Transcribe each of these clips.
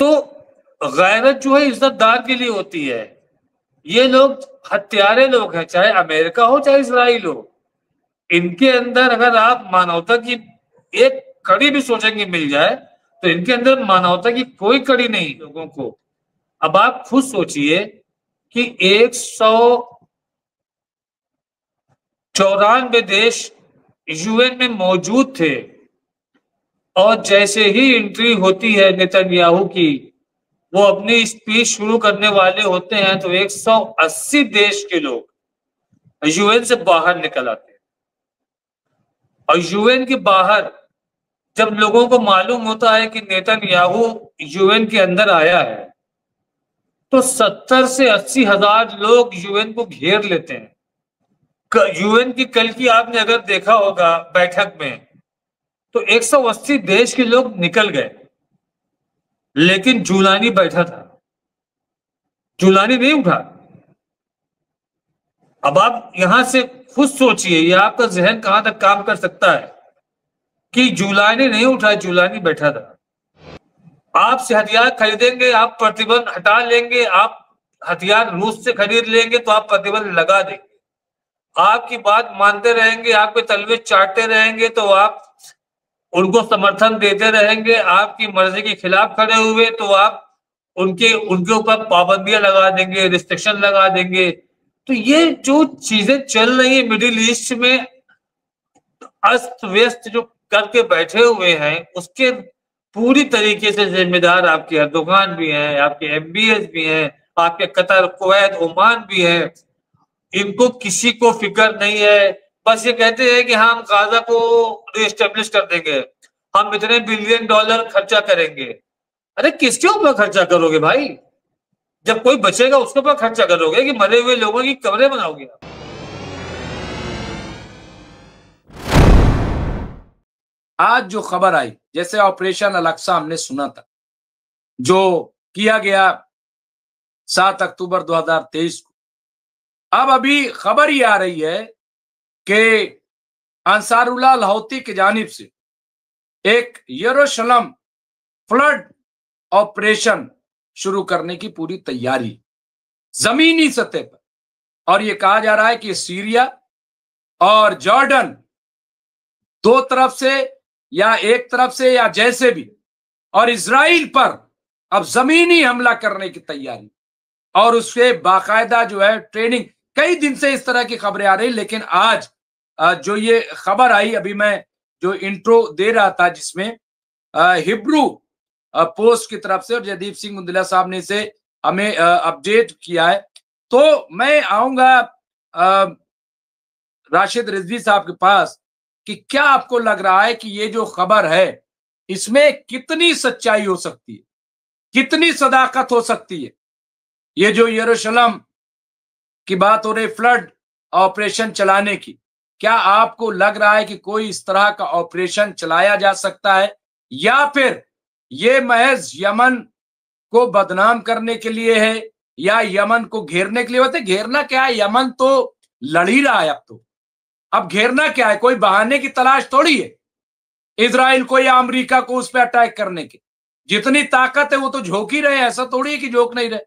तो गैरत जो है इज्जतदार के लिए होती है। ये लोग हत्यारे लोग हैं, चाहे अमेरिका हो चाहे इजराइल हो। इनके अंदर अगर आप मानवता की एक कड़ी भी सोचेंगे मिल जाए तो इनके अंदर मानवता की कोई कड़ी नहीं लोगों को। अब आप खुद सोचिए कि 194 देश यूएन में मौजूद थे और जैसे ही एंट्री होती है नेतन्याहू की, वो अपनी स्पीच शुरू करने वाले होते हैं तो 180 देश के लोग यूएन से बाहर निकल आते हैं। और यूएन के बाहर जब लोगों को मालूम होता है कि नेतन्याहू यूएन के अंदर आया है तो 70 से 80 हजार लोग यूएन को घेर लेते हैं। यूएन की कल की आपने अगर देखा होगा बैठक में तो 180 देश के लोग निकल गए, लेकिन जूलानी बैठा था, जूलानी नहीं उठा। अब आप यहां से खुद सोचिए, ये आपका जहन कहां तक काम कर सकता है कि जूलानी नहीं उठा, जूलानी बैठा था। आपसे हथियार खरीदेंगे, आप प्रतिबंध हटा लेंगे, आप हथियार रूस से खरीद लेंगे तो आप प्रतिबंध लगा देंगे, आपकी बात मानते रहेंगे, आपके तलवे चाटते रहेंगे तो आप उनको समर्थन देते रहेंगे, आपकी मर्जी के खिलाफ खड़े हुए तो आप उनके ऊपर पाबंदियां लगा देंगे, रिस्ट्रिक्शन लगा देंगे। तो ये जो चीजें चल रही है मिडिल ईस्ट में, अस्त व्यस्त जो करके बैठे हुए हैं, उसके पूरी तरीके से जिम्मेदार आपके अर्दोगान भी हैं, आपके एमबीएस भी हैं, आपके कतर, कुवैत, ओमान भी हैं। इनको किसी को फिक्र नहीं है, बस ये कहते हैं कि हम गाजा को रिस्टेब्लिश कर देंगे, हम इतने बिलियन डॉलर खर्चा करेंगे। अरे किसके ऊपर खर्चा करोगे भाई? जब कोई बचेगा उसके ऊपर खर्चा करोगे कि मरे हुए लोगों की कब्रें बनाओगे? आज जो खबर आई, जैसे ऑपरेशन अलाक्सा हमने सुना था जो किया गया 7 अक्टूबर 2023 को, अब अभी खबर ये आ रही है कि अंसारुल्लाह लाहौती की जानिब से एक यरूशलेम फ्लड ऑपरेशन शुरू करने की पूरी तैयारी जमीनी सतह पर। और ये कहा जा रहा है कि सीरिया और जॉर्डन दो तरफ से या एक तरफ से या जैसे भी, और इजराइल पर अब जमीनी हमला करने की तैयारी और उसके बाकायदा जो है ट्रेनिंग। कई दिन से इस तरह की खबरें आ रही, लेकिन आज जो ये खबर आई, अभी मैं जो इंट्रो दे रहा था जिसमें हिब्रू पोस्ट की तरफ से और जयदीप सिंह मुंदला साहब ने इसे हमें अपडेट किया है, तो मैं आऊंगा राशिद रिजवी साहब के पास कि क्या आपको लग रहा है कि ये जो खबर है इसमें कितनी सच्चाई हो सकती है, कितनी सदाकत हो सकती है? ये जो यरूशलेम की बात हो रही, फ्लड ऑपरेशन चलाने की, क्या आपको लग रहा है कि कोई इस तरह का ऑपरेशन चलाया जा सकता है, या फिर ये महज यमन को बदनाम करने के लिए है या यमन को घेरने के लिए? होते घेरना क्या है, यमन तो लड़ ही रहा है अब तो, अब घेरना क्या है? कोई बहाने की तलाश थोड़ी है इजराइल को या अमेरिका को उस पर अटैक करने की। जितनी ताकत है वो तो झोंक ही रहे, ऐसा थोड़ी है कि झोंक नहीं रहे।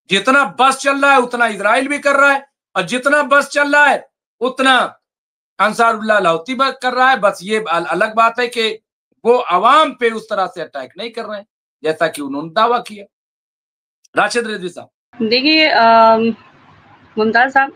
जितना बस चल रहा है उतना इजराइल भी कर रहा है, और जितना बस चल रहा है उतना अंसारुल्लाह लाहौती कर रहा है। बस ये अलग बात है कि वो अवाम पे उस तरह से अटैक नहीं कर रहे हैं जैसा कि उन्होंने दावा किया। राशिद रिजवी साहब। देखिए मुमताज साहब,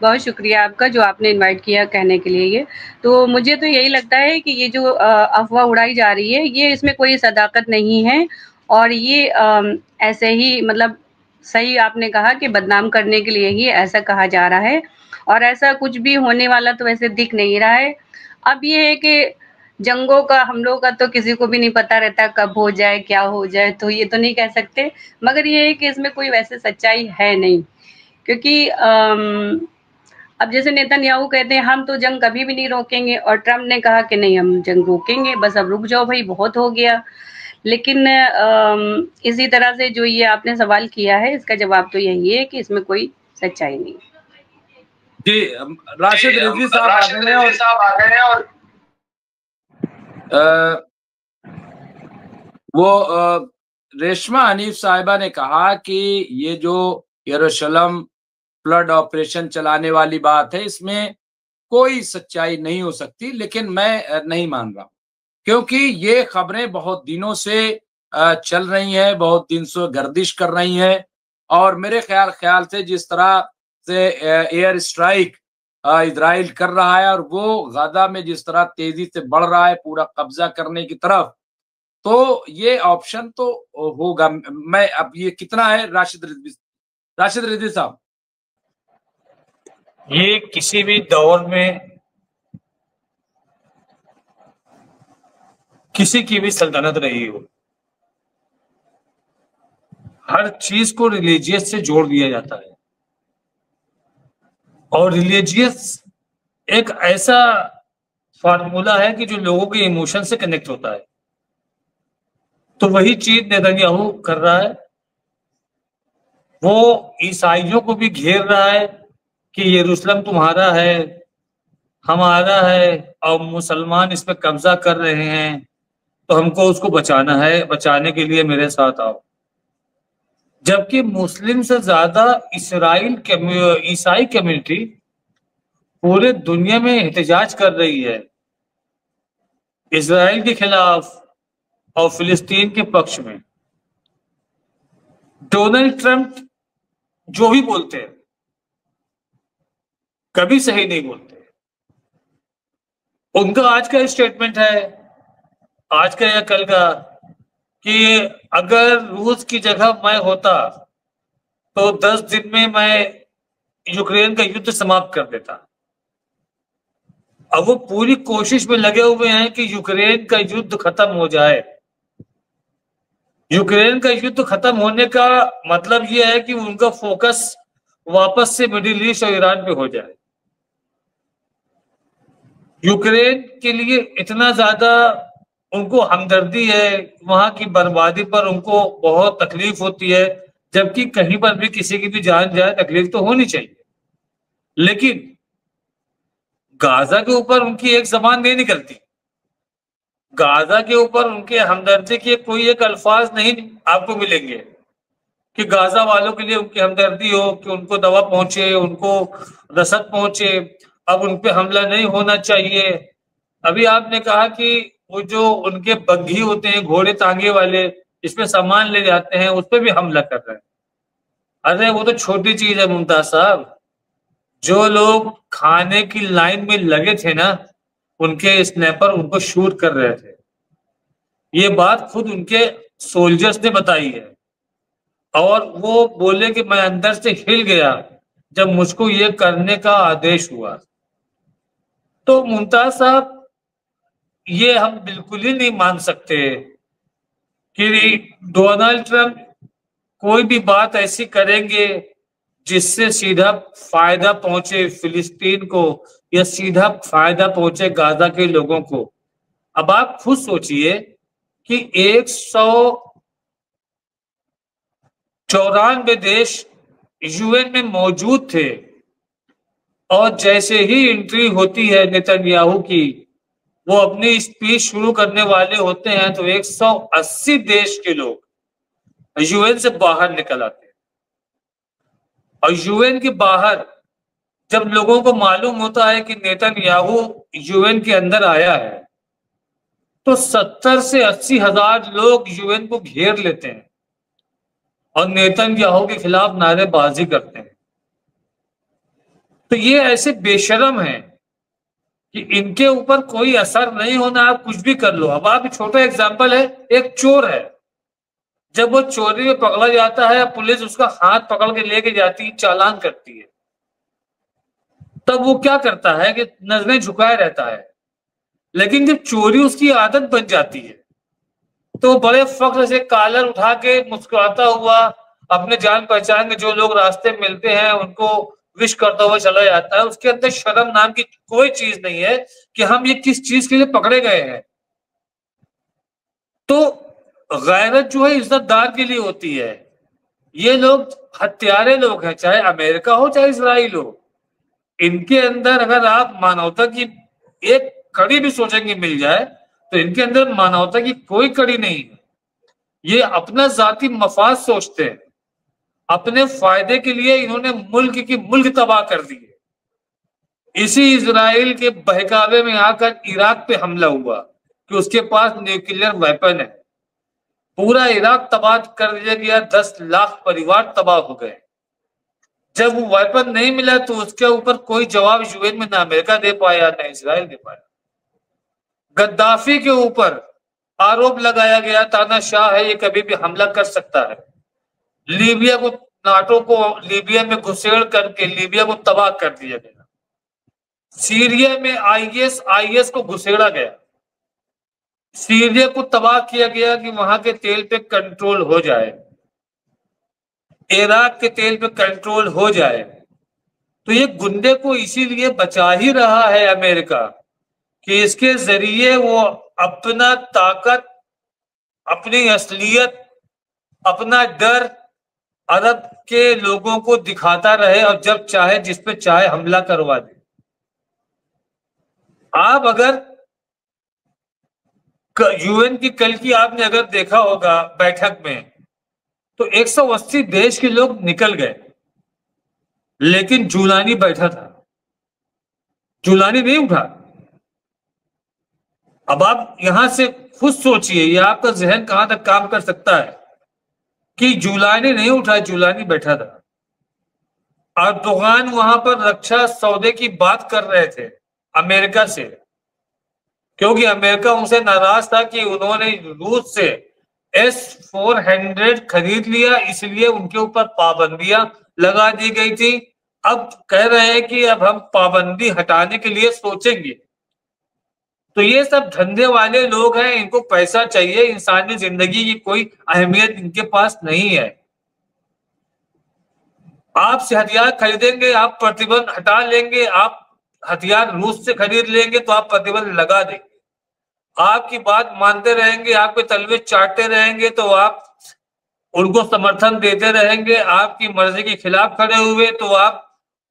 बहुत शुक्रिया आपका जो आपने इनवाइट किया कहने के लिए। ये तो मुझे तो यही लगता है कि ये जो अफवाह उड़ाई जा रही है, ये इसमें कोई सदाकत नहीं है, और ये ऐसे ही मतलब सही आपने कहा कि बदनाम करने के लिए ही ऐसा कहा जा रहा है, और ऐसा कुछ भी होने वाला तो वैसे दिख नहीं रहा है। अब ये है कि जंगों का, हमलों का तो किसी को भी नहीं पता रहता कब हो जाए क्या हो जाए, तो ये तो नहीं कह सकते, मगर ये है कि इसमें कोई वैसे सच्चाई है नहीं। क्योंकि अब जैसे नेतन्याहू कहते हैं हम तो जंग कभी भी नहीं रोकेंगे, और ट्रम्प ने कहा कि नहीं हम जंग रोकेंगे, बस अब रुक जाओ भाई, बहुत हो गया। लेकिन इसी तरह से जो ये आपने सवाल किया है, इसका जवाब तो यही है कि इसमें कोई सच्चाई नहीं। जी, राशिद रिजवी साहब आ गए हैं और वो रेशमा हनीफ साहिबा ने कहा कि ये जो यरूशलेम फ्लड ऑपरेशन चलाने वाली बात है, इसमें कोई सच्चाई नहीं हो सकती, लेकिन मैं नहीं मान रहा हूं, क्योंकि ये खबरें बहुत दिनों से चल रही हैं, बहुत दिन से गर्दिश कर रही हैं। और मेरे ख्याल से जिस तरह से एयर स्ट्राइक इजराइल कर रहा है और वो गाजा में जिस तरह तेजी से बढ़ रहा है पूरा कब्जा करने की तरफ, तो ये ऑप्शन तो होगा। मैं अब ये कितना है राशिद रिजवी साहब? ये किसी भी दौर में किसी की भी सल्तनत रही हो, हर चीज को रिलीजियस से जोड़ दिया जाता है, और रिलीजियस एक ऐसा फार्मूला है कि जो लोगों के इमोशन से कनेक्ट होता है। तो वही चीज नेतन्याहू कर रहा है। वो ईसाइयों को भी घेर रहा है कि यरूशलेम तुम्हारा है, हमारा है, और मुसलमान इस पर कब्जा कर रहे हैं, तो हमको उसको बचाना है, बचाने के लिए मेरे साथ आओ। जबकि मुस्लिम से ज्यादा ईसाई कम्युनिटी पूरे दुनिया में एहतजाज कर रही है इजराइल के खिलाफ और फिलिस्तीन के पक्ष में। डोनाल्ड ट्रंप जो भी बोलते हैं कभी सही नहीं बोलते। उनका आज का स्टेटमेंट है, आज का या कल का, कि अगर रूस की जगह मैं होता तो 10 दिन में मैं यूक्रेन का युद्ध समाप्त कर देता। अब वो पूरी कोशिश में लगे हुए हैं कि यूक्रेन का युद्ध खत्म हो जाए। यूक्रेन का युद्ध खत्म होने का मतलब यह है कि उनका फोकस वापस से मिडिल ईस्ट और ईरान पे हो जाए। यूक्रेन के लिए इतना ज्यादा उनको हमदर्दी है, वहां की बर्बादी पर उनको बहुत तकलीफ होती है, जबकि कहीं पर भी किसी की भी जान जाए तकलीफ तो होनी चाहिए। लेकिन गाजा के ऊपर उनकी एक जबान नहीं निकलती, गाजा के ऊपर उनके हमदर्दी के कोई एक अल्फाज नहीं आपको मिलेंगे कि गाजा वालों के लिए उनकी हमदर्दी हो, कि उनको दवा पहुंचे, उनको रसद पहुंचे, अब उन पे हमला नहीं होना चाहिए। अभी आपने कहा कि वो जो उनके बग्घी होते हैं, घोड़े तांगे वाले, इसमें सामान ले जाते हैं, उस पर भी हमला कर रहे हैं। अरे वो तो छोटी चीज है मुमताज साहब। जो लोग खाने की लाइन में लगे थे ना, उनके स्नैपर उनको शूट कर रहे थे। ये बात खुद उनके सोल्जर्स ने बताई है, और वो बोले कि मैं अंदर से हिल गया जब मुझको ये करने का आदेश हुआ। तो मुमताज साहब, ये हम बिल्कुल ही नहीं मान सकते कि डोनाल्ड ट्रंप कोई भी बात ऐसी करेंगे जिससे सीधा फायदा पहुंचे फिलिस्तीन को या सीधा फायदा पहुंचे गाजा के लोगों को। अब आप खुद सोचिए कि 194 देश यूएन में मौजूद थे, और जैसे ही एंट्री होती है नेतन्याहू की, वो अपनी स्पीच शुरू करने वाले होते हैं तो 180 देश के लोग यूएन से बाहर निकल आते हैं। और यूएन के बाहर जब लोगों को मालूम होता है कि नेतन्याहू यूएन के अंदर आया है, तो 70 से 80 हजार लोग यूएन को घेर लेते हैं और नेतन्याहू के खिलाफ नारेबाजी करते हैं। तो ये ऐसे बेशर्म हैं कि इनके ऊपर कोई असर नहीं होना, आप कुछ भी कर लो। अब आप छोटा एग्जाम्पल है, एक चोर है, जब वो चोरी में पकड़ा जाता है, पुलिस उसका हाथ पकड़ के लेके जाती है, चालान करती है, तब वो क्या करता है कि नजरें झुकाए रहता है। लेकिन जब चोरी उसकी आदत बन जाती है तो बड़े फख्र से कॉलर उठा के मुस्कुराता हुआ अपने जान पहचान के जो लोग रास्ते में मिलते हैं उनको विश करता हुआ चला जाता है। उसके अंदर शर्म नाम की कोई चीज नहीं है कि हम ये किस चीज के लिए पकड़े गए हैं। तो गैरत जो है इज्जतदार के लिए होती है। ये लोग हत्यारे लोग हैं, चाहे अमेरिका हो चाहे इजराइल हो। इनके अंदर अगर आप मानवता की एक कड़ी भी सोचेंगे मिल जाए, तो इनके अंदर मानवता की कोई कड़ी नहीं है। ये अपना जाती मफाद सोचते हैं, अपने फायदे के लिए इन्होंने मुल्क तबाह कर दिए। इसी इजराइल के बहकावे में आकर इराक पे हमला हुआ कि उसके पास न्यूक्लियर वेपन है। पूरा इराक तबाह कर दिया गया, 10 लाख परिवार तबाह हो गए। जब वो वेपन नहीं मिला तो उसके ऊपर कोई जवाब यूएन में ना अमेरिका दे पाया ना इजराइल दे पाया। गद्दाफी के ऊपर आरोप लगाया गया तानाशाह है, ये कभी भी हमला कर सकता है। लीबिया को, नाटो को लीबिया में घुसेड़ करके लीबिया को तबाह कर दिया गया। सीरिया में आईएस को घुसेड़ा गया, सीरिया को तबाह किया गया कि वहां के तेल पे कंट्रोल हो जाए, इराक के तेल पे कंट्रोल हो जाए। तो ये गुंडे को इसीलिए बचा ही रहा है अमेरिका कि इसके जरिए वो अपना ताकत, अपनी असलियत, अपना डर अरब के लोगों को दिखाता रहे और जब चाहे जिस पे चाहे हमला करवा दे। आप अगर यूएन की कल की आपने अगर देखा होगा बैठक में, तो 180 देश के लोग निकल गए, लेकिन जुलानी बैठा था, जुलानी नहीं उठा। अब आप यहां से खुद सोचिए, ये आपका जहन कहां तक काम कर सकता है कि जुलानी नहीं उठा, जुलानी बैठा था। अर्दोगान वहां पर रक्षा सौदे की बात कर रहे थे अमेरिका से, क्योंकि अमेरिका उनसे नाराज था कि उन्होंने रूस से S-400 खरीद लिया, इसलिए उनके ऊपर पाबंदियां लगा दी गई थी। अब कह रहे हैं कि अब हम पाबंदी हटाने के लिए सोचेंगे। तो ये सब धंधे वाले लोग हैं, इनको पैसा चाहिए, इंसानी जिंदगी की कोई अहमियत इनके पास नहीं है। आपसे हथियार खरीदेंगे, आप प्रतिबंध हटा लेंगे, आप हथियार रूस से खरीद लेंगे तो आप प्रतिबंध लगा देंगे। आपकी बात मानते रहेंगे, आपके तलवे चाटते रहेंगे तो आप उनको समर्थन देते रहेंगे। आपकी मर्जी के खिलाफ खड़े हुए तो आप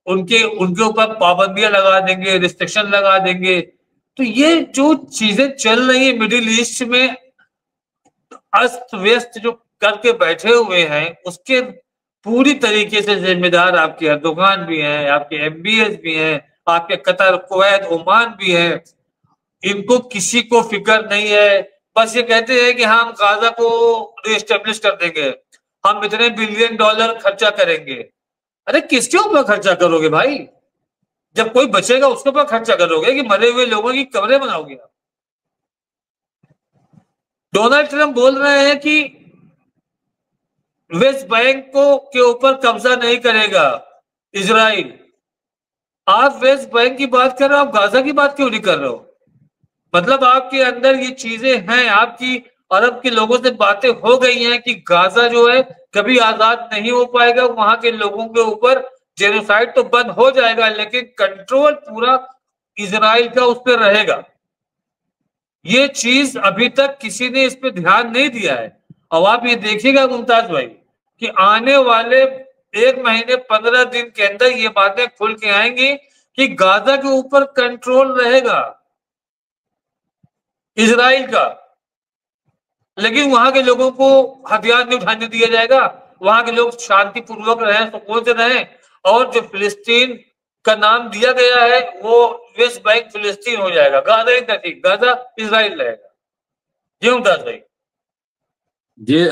उनके ऊपर पाबंदियां लगा देंगे, रिस्ट्रिक्शन लगा देंगे। तो ये जो चीजें चल रही है मिडिल ईस्ट में, अस्त व्यस्त जो करके बैठे हुए हैं, उसके पूरी तरीके से जिम्मेदार आपके अर्दोगान भी हैं, आपके MBS भी हैं, आपके कतर, कुवैत, ओमान भी हैं। इनको किसी को फिक्र नहीं है, बस ये कहते हैं कि हम गाजा को रीएस्टेब्लिश कर देंगे, हम इतने $1 बिलियन खर्चा करेंगे। अरे किसके ऊपर खर्चा करोगे भाई? जब कोई बचेगा उसके ऊपर खर्चा करोगे कि मरे हुए लोगों की कब्रें बनाओगे? डोनाल्ड ट्रंप बोल रहे हैं कि वेस्ट बैंक के ऊपर कब्जा नहीं करेगा इजराइल। आप वेस्ट बैंक की बात कर रहे हो, आप गाजा की बात क्यों नहीं कर रहे हो? मतलब आपके अंदर ये चीजें हैं, आपकी अरब के लोगों से बातें हो गई हैं कि गाजा जो है कभी आजाद नहीं हो पाएगा, वहां के लोगों के ऊपर जेनोसाइड तो बंद हो जाएगा लेकिन कंट्रोल पूरा इजराइल का उस पर रहेगा। ये चीज अभी तक किसी ने इस पे ध्यान नहीं दिया है। अब आप ये देखिएगा मुमताज भाई कि आने वाले 1 महीने 15 दिन के अंदर ये बातें खुल के आएंगी कि गाजा के ऊपर कंट्रोल रहेगा इजराइल का, लेकिन वहां के लोगों को हथियार नहीं उठाने दिया जाएगा। वहां के लोग शांतिपूर्वक रहें, सुकून से रहें। और जो फिलिस्तीन का नाम दिया गया है वो वेस्ट बैंक फिलिस्तीन हो जाएगा, गाजा ही नहीं, गाजा इजराइल रहेगा। जी मुमताज भाई। जी